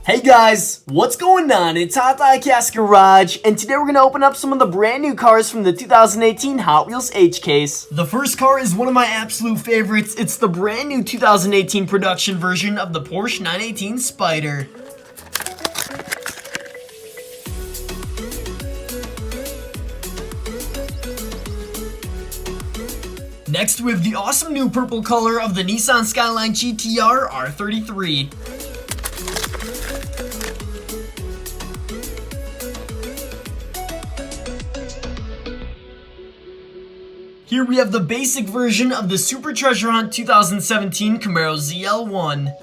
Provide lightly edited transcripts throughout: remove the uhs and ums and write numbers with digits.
Hey guys, what's going on? It's HotDiecast Garage, and today we're going to open up some of the brand new cars from the 2018 Hot Wheels H-Case. The first car is one of my absolute favorites. It's the brand new 2018 production version of the Porsche 918 SPYDER. Next, we have the awesome new purple color of the Nissan SKYLINE GTR R33. Here we have the basic version of the Super Treasure Hunt 2017 Camaro ZL1.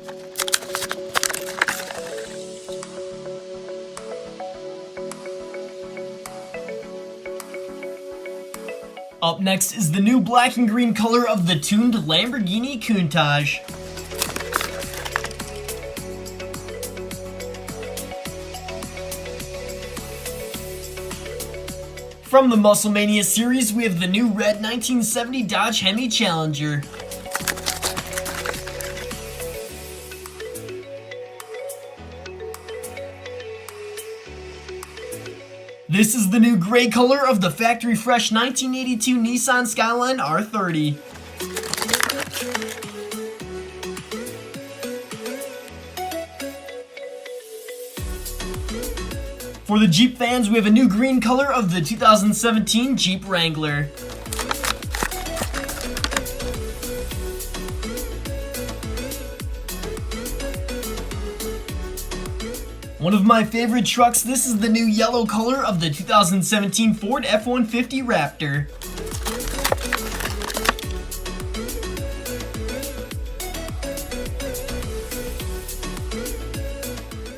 Up next is the new black and green color of the tuned Lamborghini Countach. From the Musclemania series, we have the new red 1970 Dodge Hemi Challenger. This is the new gray color of the factory fresh 1982 Nissan SKYLINE R30. For the Jeep fans, we have a new green color of the 2017 Jeep Wrangler. One of my favorite trucks, this is the new yellow color of the 2017 Ford F-150 Raptor.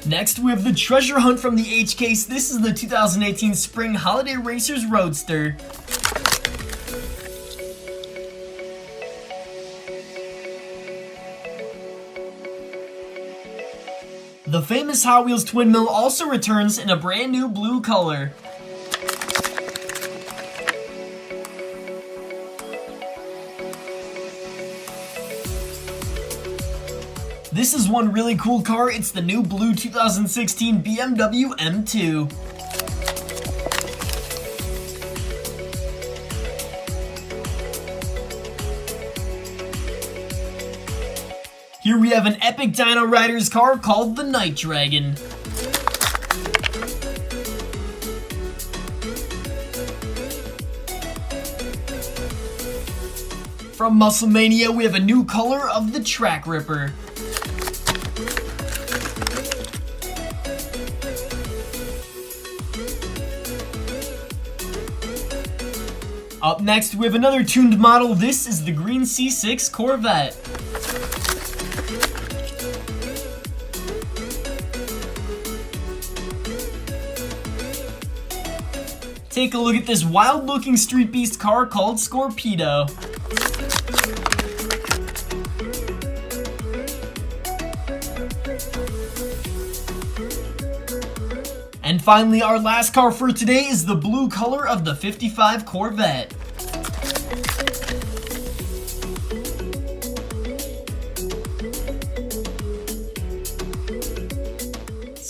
Next, we have the treasure hunt from the H-Case. This is the 2018 Spring Holiday Racers Roadster. The famous Hot Wheels twin mill also returns in a brand new blue color. This is one really cool car. It's the new blue 2016 BMW M2. Here we have an epic Dino Riders car called the Night Dragon. From Musclemania, we have a new color of the Track Ripper. Up next, we have another tuned model. This is the green C6 Corvette. Take a look at this wild-looking street beast car called SCORVETTE. And finally, our last car for today is the blue color of the 55 Corvette.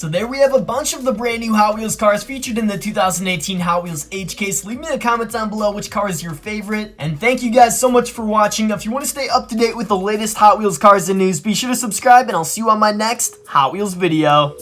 So there we have a bunch of the brand new Hot Wheels cars featured in the 2018 Hot Wheels H-Case. Leave me a comment down below which car is your favorite. And thank you guys so much for watching. If you want to stay up to date with the latest Hot Wheels cars and news, be sure to subscribe, and I'll see you on my next Hot Wheels video.